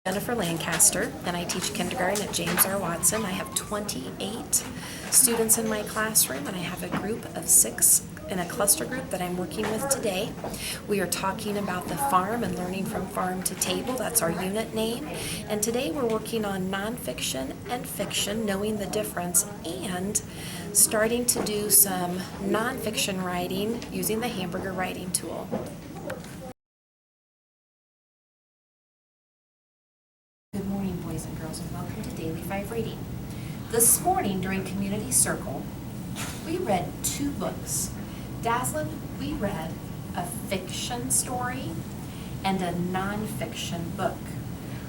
Jennifer Lancaster, and I teach kindergarten at James R. Watson. I have 28 students in my classroom, and I have a group of 6 in a cluster group that I'm working with today. We are talking about the farm and learning from farm to table. That's our unit name. And today we're working on nonfiction and fiction, knowing the difference, and starting to do some nonfiction writing using the hamburger writing tool. Good morning, boys and girls, and welcome to Daily 5 Reading. This morning during Community Circle, we read 2 books. Dazzlin, we read a fiction story and a nonfiction book.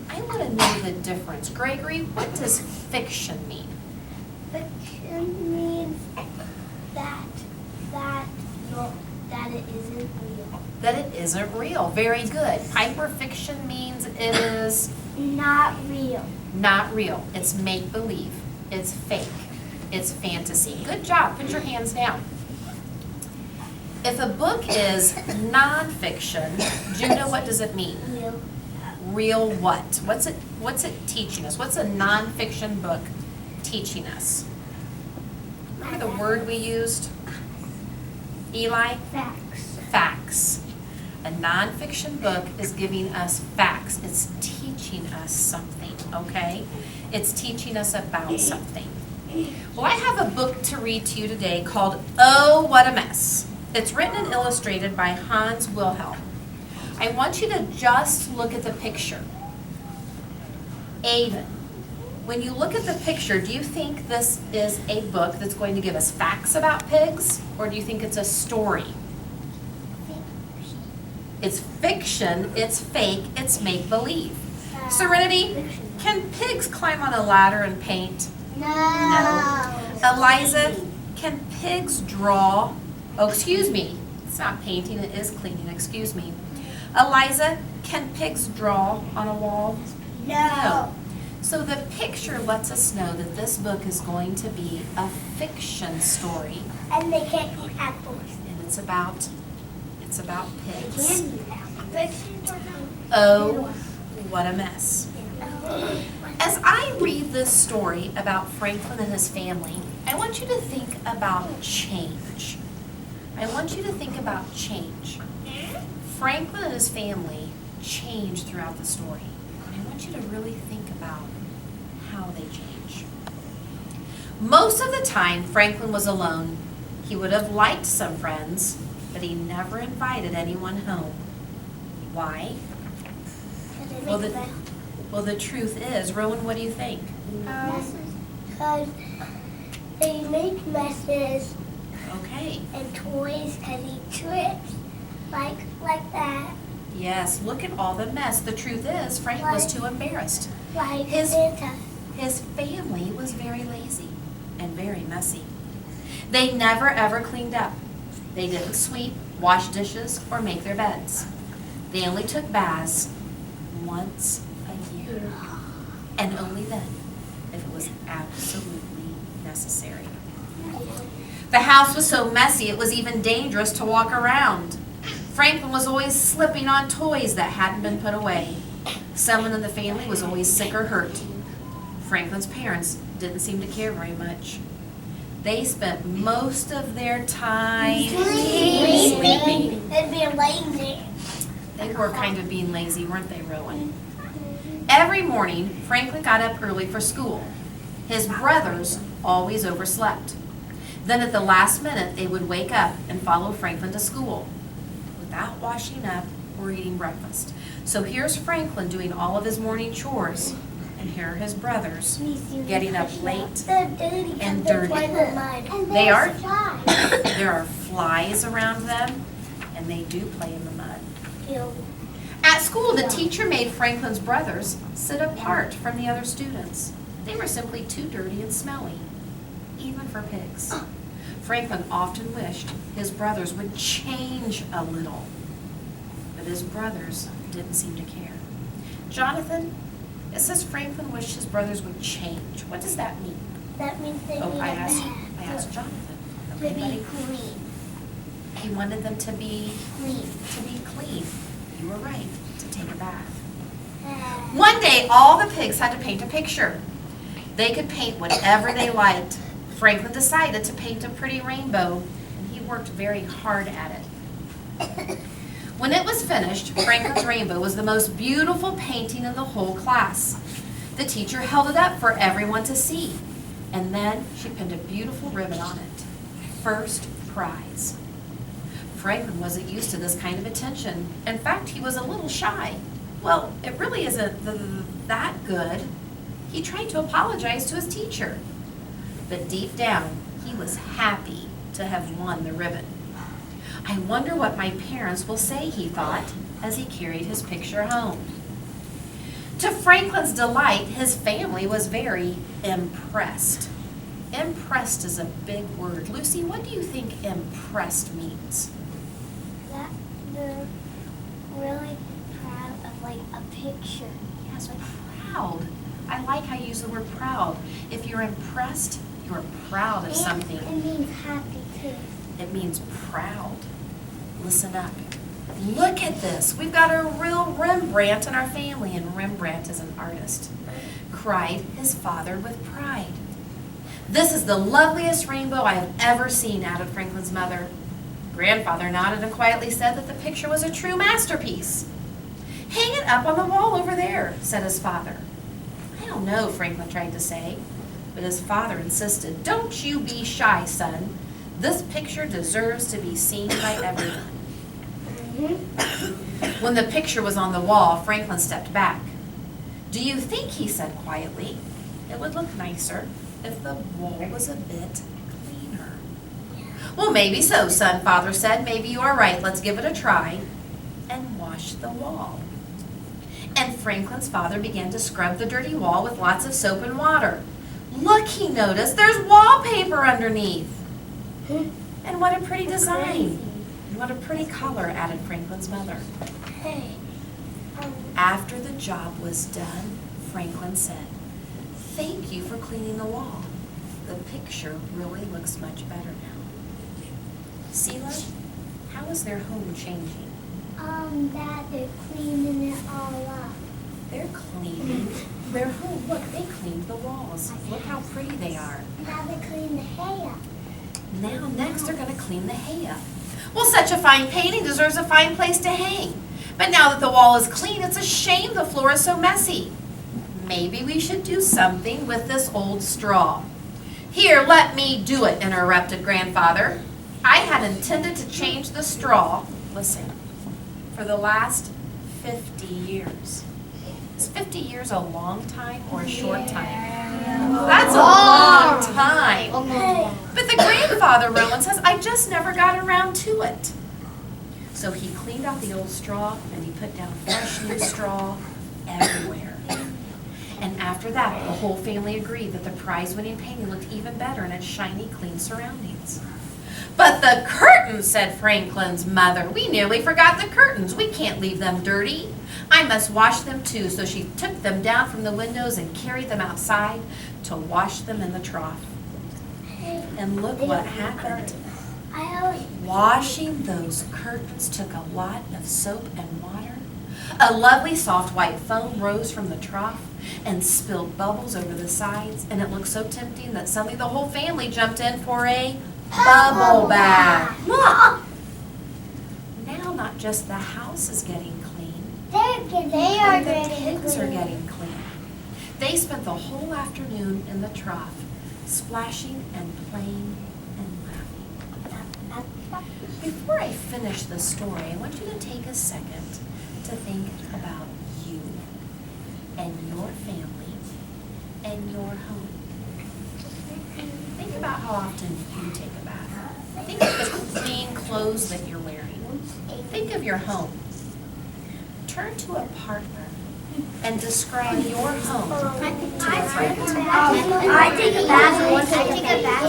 I want to know the difference. Gregory, what does fiction mean? Fiction means that it isn't real. That it isn't real. Very good. Piper, fiction means it is Not real. not real. It's make-believe. It's fake. It's fantasy. Good job. Put your hands down. If a book is nonfiction, Judah, what does it mean? Real. Real what? What's it teaching us? What's a nonfiction book teaching us? Remember the word we used? Eli? Facts. Facts. A nonfiction book is giving us facts. It's teaching us something, okay? It's teaching us about something. Well, I have a book to read to you today called Oh, What a Mess. It's written and illustrated by Hans Wilhelm. I want you to just look at the picture. Aiden, when you look at the picture, do you think this is a book that's going to give us facts about pigs, or do you think it's a story? It's fiction, it's fake, it's make-believe. Serenity, can pigs climb on a ladder and paint? No. Eliza, can pigs draw? Oh, excuse me, it's not painting, it is cleaning, excuse me. Eliza, can pigs draw on a wall? No. So the picture lets us know that this book is going to be a fiction story, And they can't eat apples. and it's about pigs. Can eat apples. Oh, what a mess. As I read this story about Franklin and his family, I want you to think about change. I want you to think about change. Franklin and his family change throughout the story. I want you to really think about how they change. Most of the time, Franklin was alone. He would have liked some friends, but he never invited anyone home. Why? Well, the truth is, Rowan, what do you think? Because they make messes Okay. and toys can eat trips like that. Yes, look at all the mess. The truth is, Frank was too embarrassed. Like His- Santa. His family was very lazy and very messy. They never ever cleaned up. They didn't sweep, wash dishes, or make their beds. They only took baths once a year, and only then if it was absolutely necessary. The house was so messy it was even dangerous to walk around. Franklin was always slipping on toys that hadn't been put away. Someone in the family was always sick or hurt. Franklin's parents didn't seem to care very much. They spent most of their time sleeping. And being lazy. They were kind of being lazy, weren't they, Rowan? Every morning, Franklin got up early for school. His brothers always overslept. Then at the last minute, they would wake up and follow Franklin to school without washing up or eating breakfast. So here's Franklin doing all of his morning chores, and here are his brothers getting up late. They're dirty. And They're dirty. playing with mud. And They are. there's flies. There are flies around them, and they do play in the mud. Ew. At school, the teacher made Franklin's brothers sit apart from the other students. They were simply too dirty and smelly, even for pigs. Franklin often wished his brothers would change a little, but his brothers didn't seem to care. Jonathan, it says Franklin wished his brothers would change. What does that mean? That means they Oh, need I a asked bath. Jonathan. To Okay, be buddy. clean. He wanted them to be Clean. clean. You were right, to take a bath. One day, all the pigs had to paint a picture. They could paint whatever they liked. Franklin decided to paint a pretty rainbow, and he worked very hard at it. When it was finished, Franklin's rainbow was the most beautiful painting in the whole class. The teacher held it up for everyone to see, and then she pinned a beautiful ribbon on it. First prize. Franklin wasn't used to this kind of attention. In fact, he was a little shy. Well, it really isn't that good. He tried to apologize to his teacher. But deep down, he was happy to have won the ribbon. I wonder what my parents will say, he thought, as he carried his picture home. To Franklin's delight, his family was very impressed. Impressed is a big word. Lucy, what do you think impressed means? That they're really proud of like a picture. Yes, proud. I like how you use the word proud. If you're impressed, you're proud of something. It means happy too. It means proud. Listen up. Look at this. We've got a real Rembrandt in our family, and Rembrandt is an artist. Cried his father with pride. This is the loveliest rainbow I have ever seen, added Franklin's mother. Grandfather nodded and quietly said that the picture was a true masterpiece. Hang it up on the wall over there, said his father. I don't know, Franklin tried to say, but his father insisted. Don't you be shy, son. This picture deserves to be seen by everyone. When the picture was on the wall, Franklin stepped back. Do you think, he said quietly, it would look nicer if the wall was a bit cleaner? Well, maybe so, son, father said. Maybe you are right. Let's give it a try. And wash the wall. And Franklin's father began to scrub the dirty wall with lots of soap and water. Look, he noticed, there's wallpaper underneath. And what a pretty design. And what a pretty color, added Franklin's mother. Hey. After the job was done, Franklin said, thank you for cleaning the wall. The picture really looks much better now. Seela, how is their home changing? Dad, they're cleaning it all up. They're cleaning their home. Look, they cleaned the walls. Look how pretty they are. Now they clean the hay up. Now, next they're going to clean the hay up. Well, such a fine painting deserves a fine place to hang. But now that the wall is clean, it's a shame the floor is so messy. Maybe we should do something with this old straw. Here, let me do it, interrupted Grandfather. I had intended to change the straw, listen, for the last 50 years. Is 50 years a long time or a short time? That's a long time. But the grandfather, Rowan says, I just never got around to it. So he cleaned out the old straw and he put down fresh new straw everywhere. And after that, the whole family agreed that the prize-winning painting looked even better in its shiny, clean surroundings. But the curtains, said Franklin's mother. We nearly forgot the curtains. We can't leave them dirty. I must wash them too. So she took them down from the windows and carried them outside to wash them in the trough. And look what happened. Washing those curtains took a lot of soap and water. A lovely soft white foam rose from the trough and spilled bubbles over the sides, and it looked so tempting that suddenly the whole family jumped in for a bubble bath. Look! Now not just the house is getting clean, the pigs are getting clean. They spent the whole afternoon in the trough, splashing and playing and laughing. Before I finish the story, I want you to take a second to think about you and your family and your home. Think about how often you take a bath. Think of the clean clothes that you're wearing. Think of your home. Turn to a partner and describe your home to a friend. I take a bath once. I take a bath.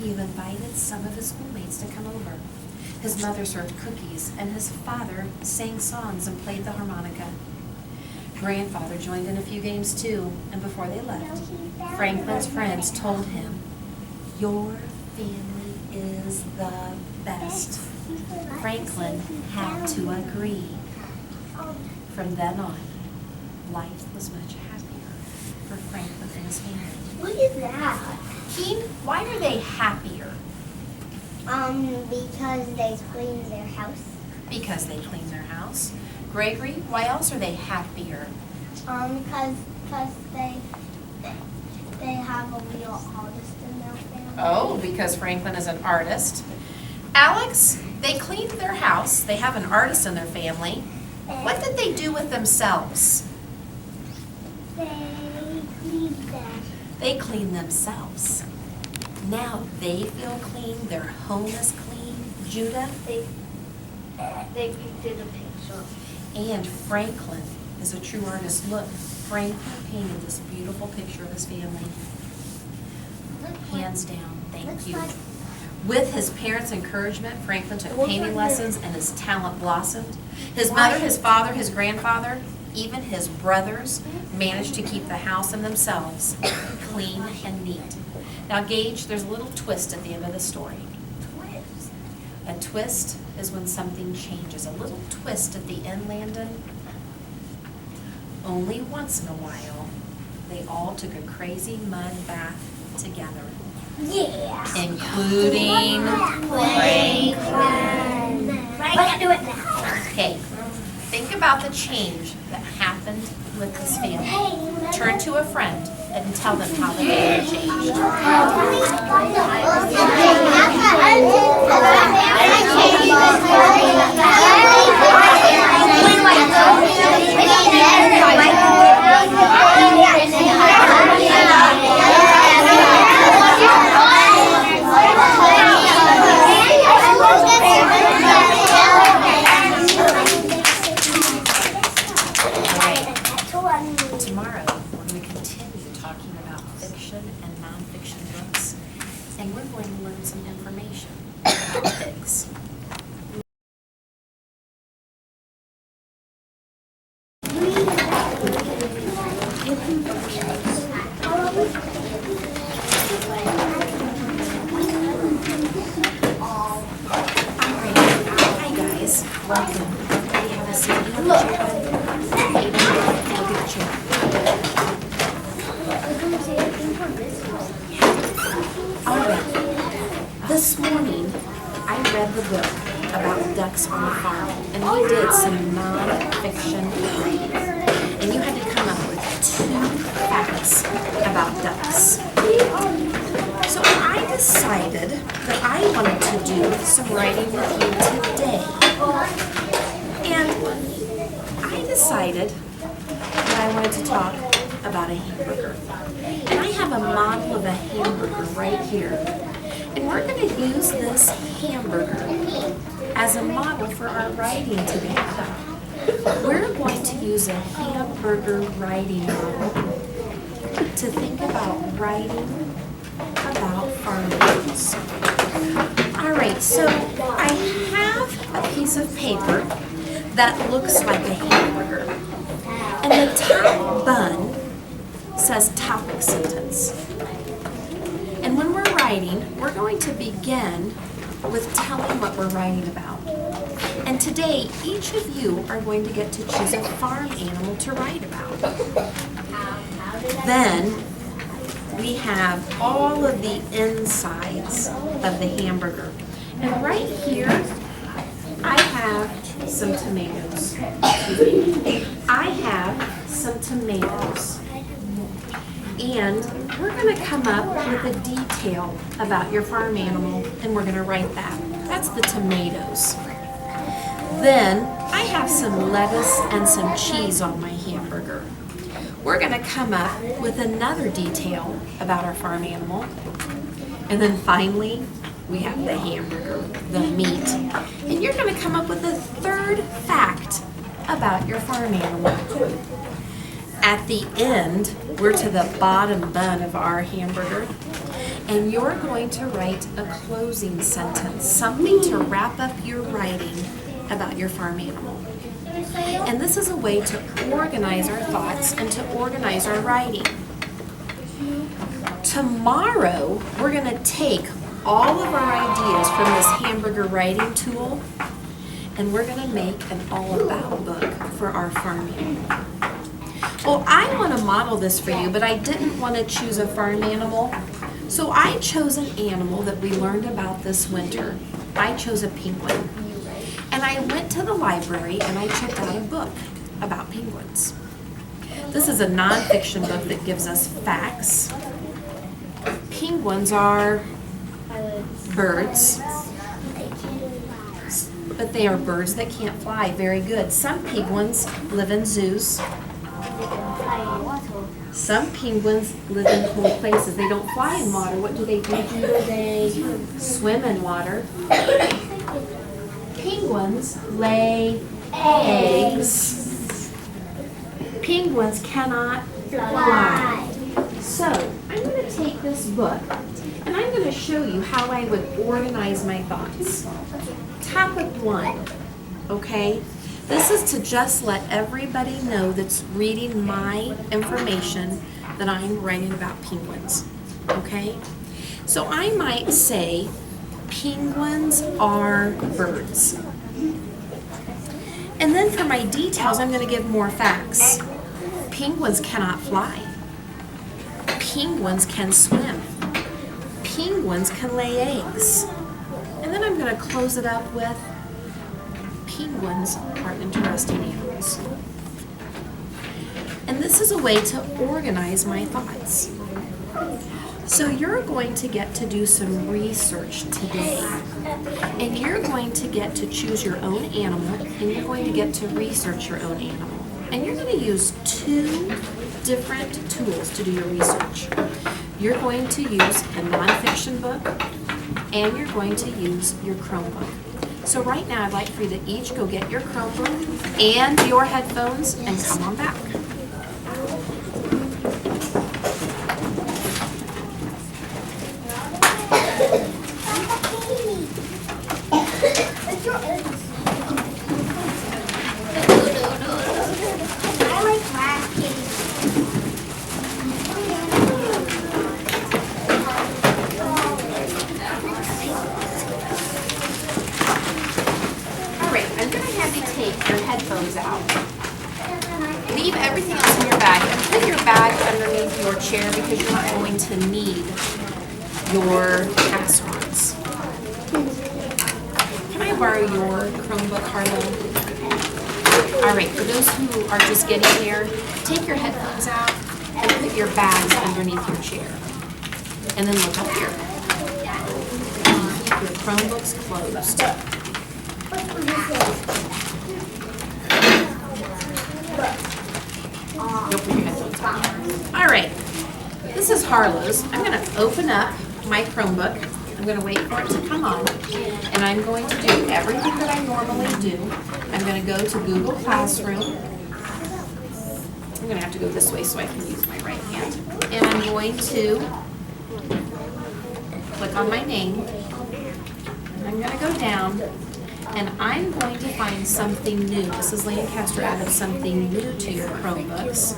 he invited some of his schoolmates to come over. His mother served cookies, and his father sang songs and played the harmonica. Grandfather joined in a few games too, and before they left, Franklin's friends told him, "Your family is the best." Franklin had to agree. From then on, life was much happier for Franklin and his family. What is that? Keen, why are they happier? Because they clean their house. Because they clean their house. Gregory, why else are they happier? Because they have a real artist in their family. Oh, because Franklin is an artist. Alex, they cleaned their house. They have an artist in their family. What did they do with themselves? They clean them. They clean themselves. Now they feel clean. Their home is clean. Judah? They did a picture. And Franklin is a true artist. Look, Franklin painted this beautiful picture of his family. Hands down, thank you. With his parents' encouragement, Franklin took painting lessons and his talent blossomed. His mother, his father, his grandfather, even his brothers managed to keep the house and themselves clean and neat. Now, Gage, there's a little twist at the end of the story. A twist is when something changes. A little twist at the end, Landon. Only once in a while, they all took a crazy mud bath together. Yeah. Including Franklin. Let's do it now. Okay, think about the change that happened with this family. Turn to a friend and tell them how the family changed. Tomorrow, we're going to continue talking about fiction and nonfiction books, and we're going to learn some information about pigs. Hi guys, welcome. Everybody have a seat. You have a chair. Look at the chair. All right. This morning, I read the book about ducks on the farm, and we did some non-fiction reading. And you had to come up with 2 facts about ducks. So I decided that I wanted to do some writing with you today. And I decided that I wanted to talk about a hamburger. And I have a model of a hamburger right here. And we're going to use this hamburger as a model for our writing today. We're going to use a hamburger writing model to think about writing about farm animals. All right, so I have a piece of paper that looks like a hamburger. And the top bun says topic sentence. And when we're writing, we're going to begin with telling what we're writing about. And today, each of you are going to get to choose a farm animal to write about. Then, we have all of the insides of the hamburger. And right here, I have some tomatoes. I have some tomatoes. And we're going to come up with a detail about your farm animal, and we're going to write that. That's the tomatoes. Then I have some lettuce and some cheese on my hamburger. We're going to come up with another detail about our farm animal. And then finally, we have the hamburger, the meat. And you're going to come up with a 3rd fact about your farm animal. At the end, we're to the bottom bun of our hamburger. And you're going to write a closing sentence, something to wrap up your writing about your farm animal. And this is a way to organize our thoughts and to organize our writing. Tomorrow, we're going to take all of our ideas from this hamburger writing tool, and we're going to make an all-about book for our farm animal. Well, I want to model this for you, but I didn't want to choose a farm animal, so I chose an animal that we learned about this winter. I chose a penguin. And I went to the library and I checked out a book about penguins. This is a nonfiction book that gives us facts. Penguins are birds, but they are birds that can't fly. Very good. Some penguins live in zoos. Some penguins live in cold places. They don't fly in water. What do? They swim in water. Penguins lay eggs. Penguins cannot fly. So, I'm going to take this book and I'm going to show you how I would organize my thoughts. Topic 1, okay? This is to just let everybody know that's reading my information that I'm writing about penguins, okay? So I might say, penguins are birds. And then for my details, I'm going to give more facts. Penguins cannot fly. Penguins can swim. Penguins can lay eggs. And then I'm going to close it up with, penguins are interesting animals. And this is a way to organize my thoughts. So you're going to get to do some research today. And you're going to get to choose your own animal, and you're going to get to research your own animal. And you're going to use 2 different tools to do your research. You're going to use a nonfiction book, and you're going to use your Chromebook. So right now I'd like for you to each go get your Chromebook and your headphones and come on back. Out. Leave everything else in your bag and put your bag underneath your chair because you're not going to need your passwords. Can I borrow your Chromebook, Harlow? All right, for those who are just getting here, take your headphones out and put your bags underneath your chair. And then look up here. Keep your Chromebooks closed. Don't put your headphones on. All right, this is Harlow's. I'm going to open up my Chromebook. I'm going to wait for it to come on, and I'm going to do everything that I normally do. I'm going to go to Google Classroom. I'm going to have to go this way so I can use my right hand. And I'm going to click on my name. And I'm going to go down. And I'm going to find something new. This is Lancaster added something new to your Chromebooks.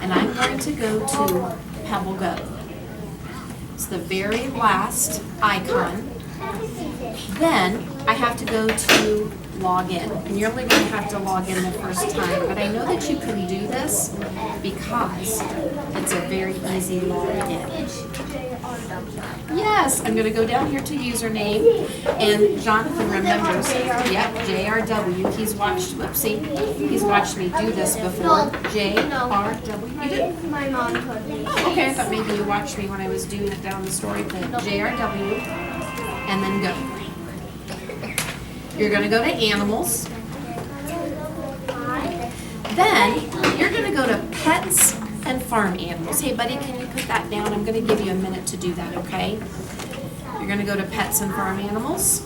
And I'm going to go to Pebble Go. It's the very last icon. Then I have to go to log in. And you're only going to have to log in the first time. But I know that you can do this because it's a very easy login. Yes, I'm going to go down here to username, and Jonathan remembers, yep, JRW, he's watched me do this before, JRW, you did? My mom told me. Oh, okay, I thought maybe you watched me when I was doing it down the story thing. JRW, and then go. You're going to go to animals, then you're going to go to pets and farm animals. Hey buddy, can you put that down? I'm going to give you a minute to do that, okay? You're going to go to pets and farm animals.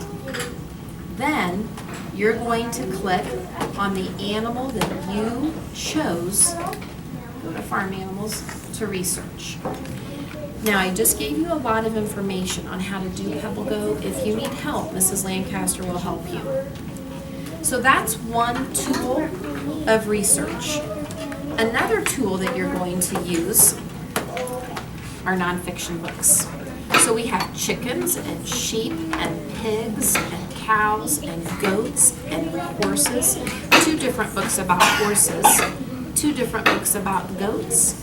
Then you're going to click on the animal that you chose, go to farm animals, to research. Now, I just gave you a lot of information on how to do Pebble Go. If you need help, Mrs. Lancaster will help you. So that's one tool of research. Another tool that you're going to use are nonfiction books. So we have chickens and sheep and pigs and cows and goats and horses. 2 different books about horses, 2 different books about goats,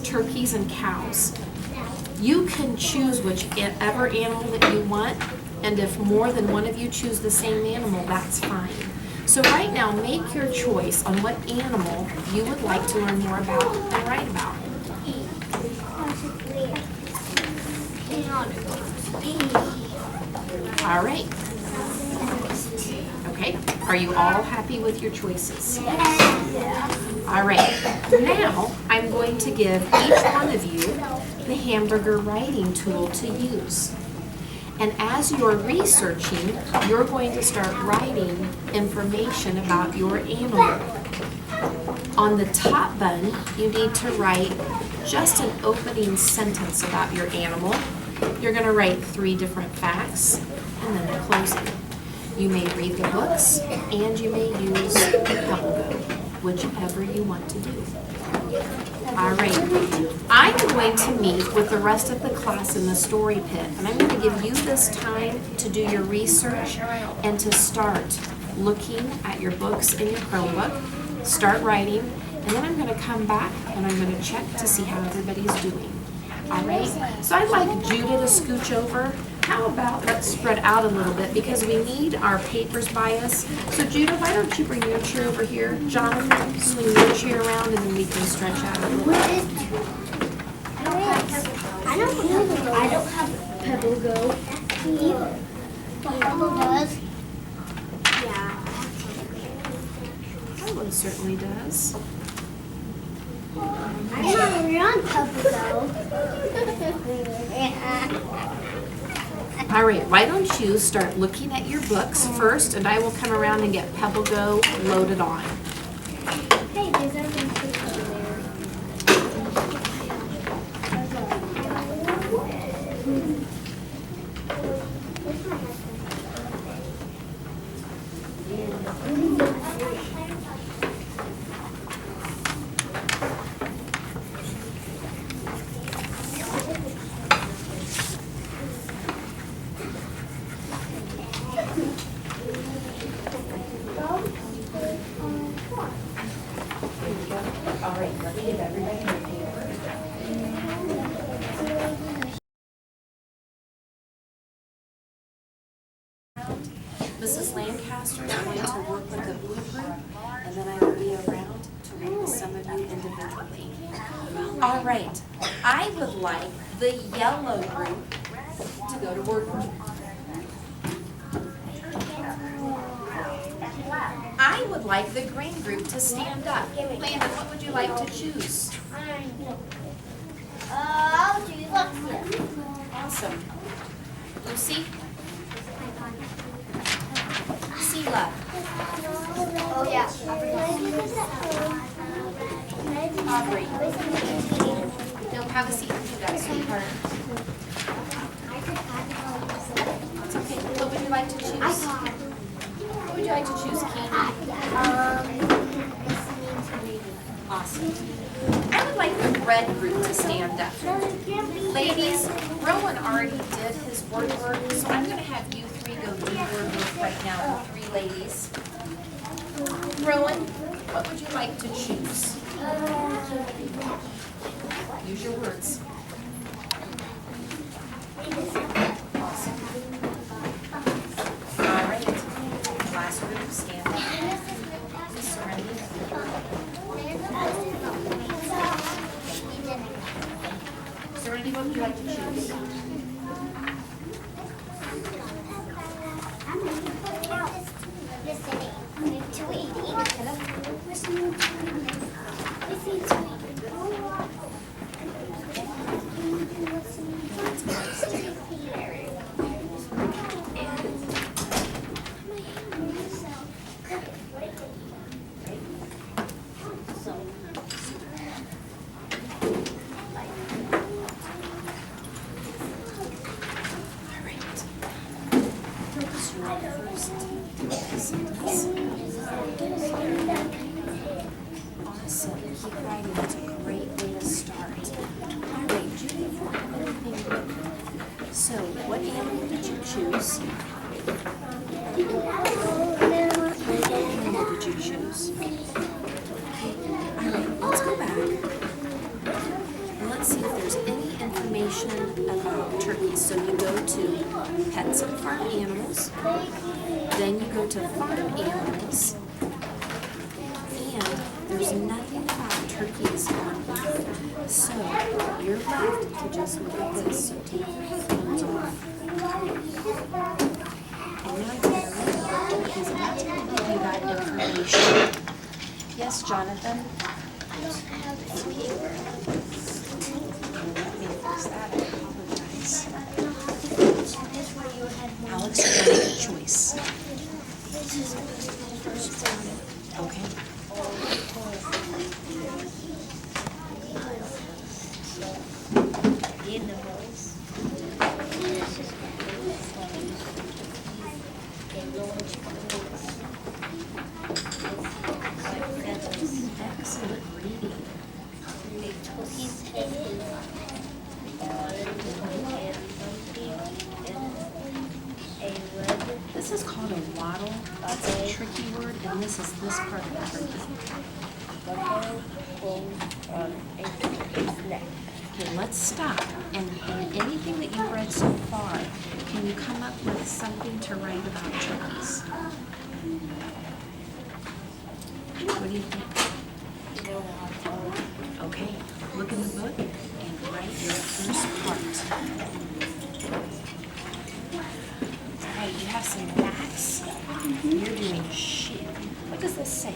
turkeys, and cows. You can choose whichever animal that you want, and if more than one of you choose the same animal, that's fine. So right now, make your choice on what animal you would like to learn more about and write about. All right. Okay, are you all happy with your choices? All right, now I'm going to give each one of you the hamburger writing tool to use. And as you're researching, you're going to start writing information about your animal. On the top button, you need to write just an opening sentence about your animal. You're going to write 3 different facts and then the closing. You may read the books and you may use Pebble Go, whichever you want to do. All right, I'm going to meet with the rest of the class in the story pit, and I'm going to give you this time to do your research and to start looking at your books in your Chromebook, start writing, and then I'm going to come back and I'm going to check to see how everybody's doing. All right, so I'd like Judah to scooch over. How about let's spread out a little bit because we need our papers by us. So Judah, why don't you bring your chair over here? Jonathan, swing your chair around and then we can stretch out a little bit. I don't have Pebble Go either. Pebble does. Yeah. That one certainly does. I'm not really on Pebble Go. All right, why don't you start looking at your books first, and I will come around and get Pebble Go loaded on. Hey, there's everything there. All right, let me give everybody your paper. Mrs. Lancaster is going to work with the blue group, and then I will be around to work with some of you individually. All right, I would like the yellow group to go to word group. I would like the green group to stand up. Landon, what would you like to choose? I'll choose Lexia. Awesome. Lucy? Sela? Oh, yeah. Aubrey? No, have a seat and do that, sweetheart. It's okay. What would you like to choose? What would you like to choose, Katie? Awesome. I would like the red group to stand up. Ladies, Rowan already did his word work, so I'm going to have you 3 go do word work right now, the 3 ladies. Rowan, what would you like to choose? Use your words. Awesome. All right. Last group, stand up. Miss Serenity. Serenity, what would you like to choose? first Awesome. Keep writing. It's a great way to start. All right, Judy, you don't have anything written. So, what animal did you choose? What animal did you choose? All right, let's go back. And let's see if there's any information about turkeys. So you go to pets and farm animals. Then you go to farm animals. And there's nothing about turkeys on here. So you're left to just look at this. So take your headphones off. And now you're going to read about turkeys. And that's going to give you that information. Yes, Jonathan? don't have paper. Let me fix that. I apologize. This way you had one. Alex, you're going to make a choice. This is the first one. Okay. Animals. Excellent reading. This is called a waddle. That's a tricky word, and this is this part of the turkey. Okay, let's stop. And anything that you've read so far, can you come up with something to write about turkeys? What do you think? Okay, look in the book and write your first part. All right, you have some facts. You're doing sheep. What does this say?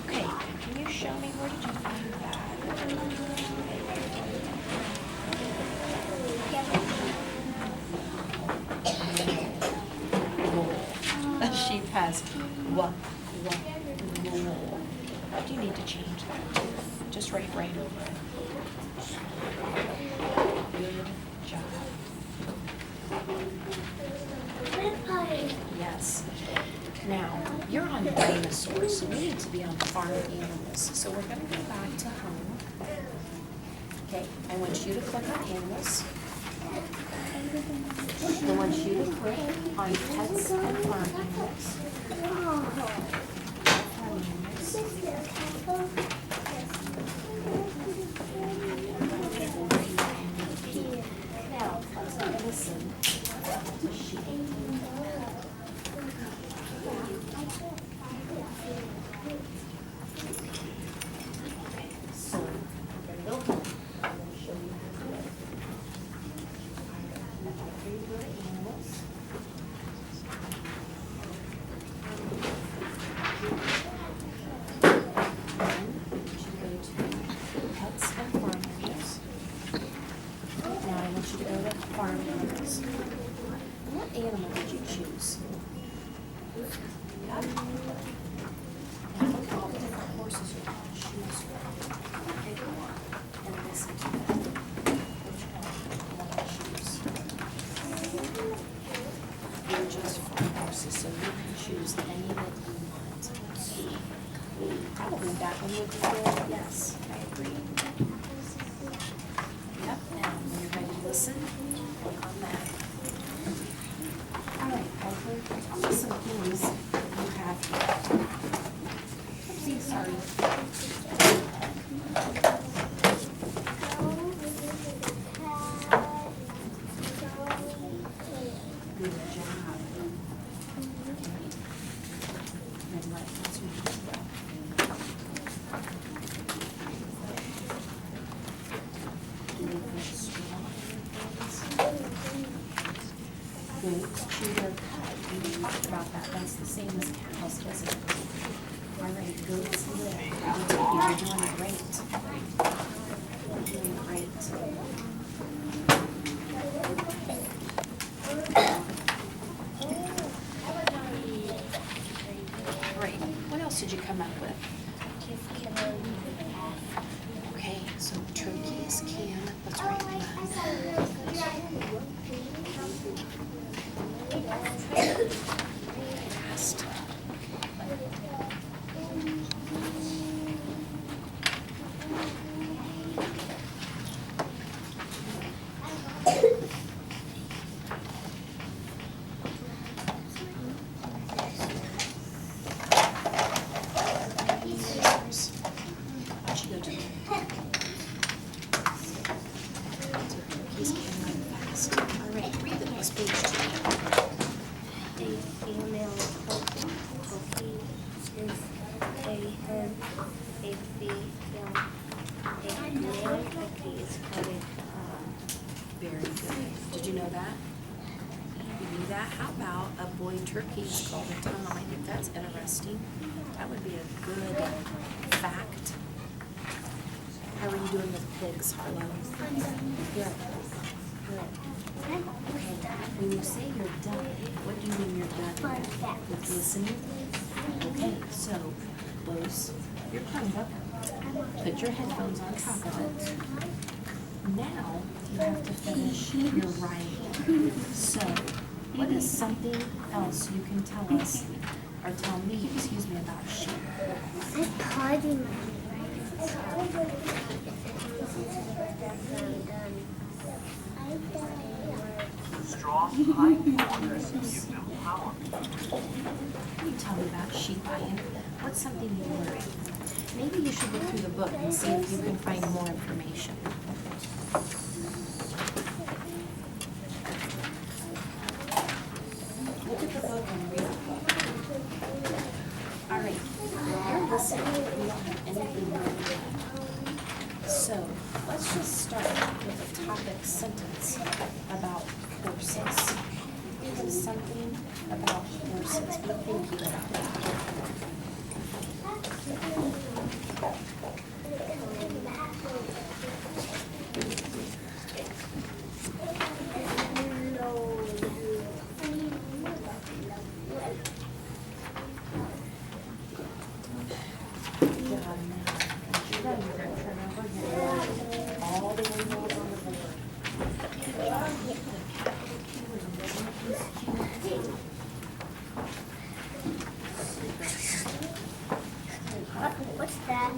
Okay, can you show me where did you find that? A sheep has wool. What do you need to change that to? Just write right over it. Good job. Yes. Now, you're on dinosaurs, so we need to be on farm animals. So we're going to go back to home. Okay, I want you to click on animals. I want you to click on pets and farm animals. Farm animals. Now, let's listen to sheep. So, we're going to go home. I'm going to show you how to do it. Here you go to animals. Then you go to pets and farm animals. Now I want you to go to farm animals. What animal did you choose? Yep. Now look at all the different horses you can choose from. Pick one and listen to them. Which one do you want to choose? They're just farm horses, so you can choose any that you want. Probably that one would be good. Yes, I agree. Yep, and when you're ready to listen, click on that. All right, Parker, tell me some things you have here. Oopsie, sorry. Good job. Okay. Then let's read this book. Goats chew their cud. We talked about that. That's the same as cows, isn't it? All right, goats live. You're doing great. You're doing great. Great. What else did you come up with? Okay, so turkeys can turkeys can run fast. All right, read the next page to me. A female turkey is a hen. A male turkey is called a cock. Very good. Did you know that? You knew that? How about a boy turkey is called a tom? I think that's interesting. That would be a good fact. How are you doing with pigs, Harlow? Good. Good. Okay. When you say you're done, what do you mean you're done with listening? Okay, so close your Chromebook. Put your headphones on top of it. Now you have to finish your writing. So, what is something else you can tell us, or tell me, excuse me, about sheep? I'm partying. Strong hindquarters give them power. Can you tell me about sheep, Ian? What's something you learned? Maybe you should look through the book and see if you can find more information. Look at the book and read the book. All right, you're listening, you don't have anything more to do. So, let's just start with a topic sentence about horses. Something about horses. Be thinking about that. What's that?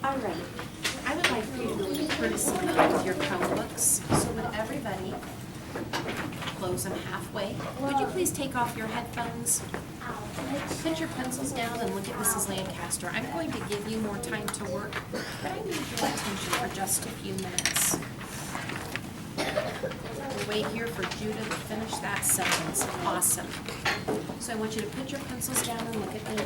All right. I would like for you to go to courtesy mode with your Chromebooks. So would everybody close them halfway? Would you please take off your headphones? Put your pencils down and look at Mrs. Lancaster. I'm going to give you more time to work, but I need your attention for just a few minutes. We'll wait here for Judah to finish that sentence. Awesome. So I want you to put your pencils down and look at me.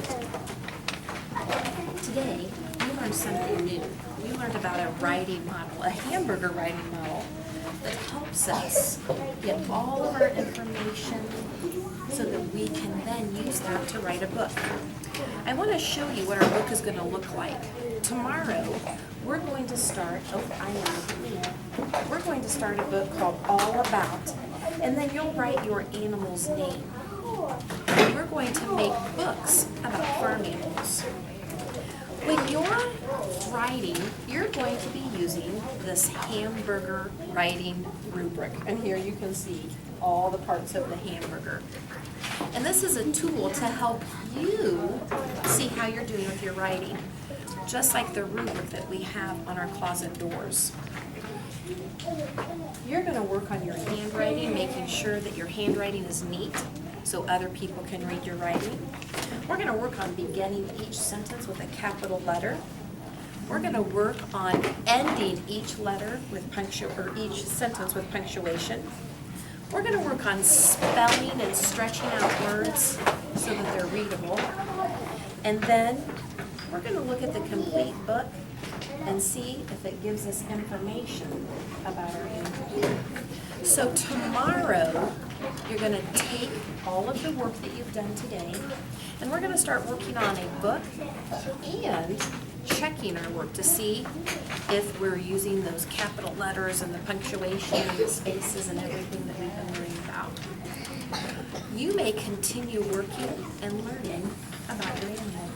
Today, we learned something new. We learned about a writing model, a hamburger writing model that helps us get all of our information so that we can then use that to write a book. I want to show you what our book is going to look like. Tomorrow, we're going to start, we're going to start a book called All About, and then you'll write your animal's name. And we're going to make books about farm animals. When you're writing, you're going to be using this hamburger writing rubric. And here you can see all the parts of the hamburger. And this is a tool to help you see how you're doing with your writing, just like the rubric that we have on our closet doors. You're going to work on your handwriting, making sure that your handwriting is neat so other people can read your writing. We're going to work on beginning each sentence with a capital letter. We're going to work on ending each letter with each sentence with punctuation. We're going to work on spelling and stretching out words so that they're readable. And then we're going to look at the complete book and see if it gives us information about our animal. So tomorrow, you're going to take all of the work that you've done today, and we're going to start working on a book and checking our work to see if we're using those capital letters and the punctuation and the spaces and everything that we've been learning about. You may continue working and learning about your animal.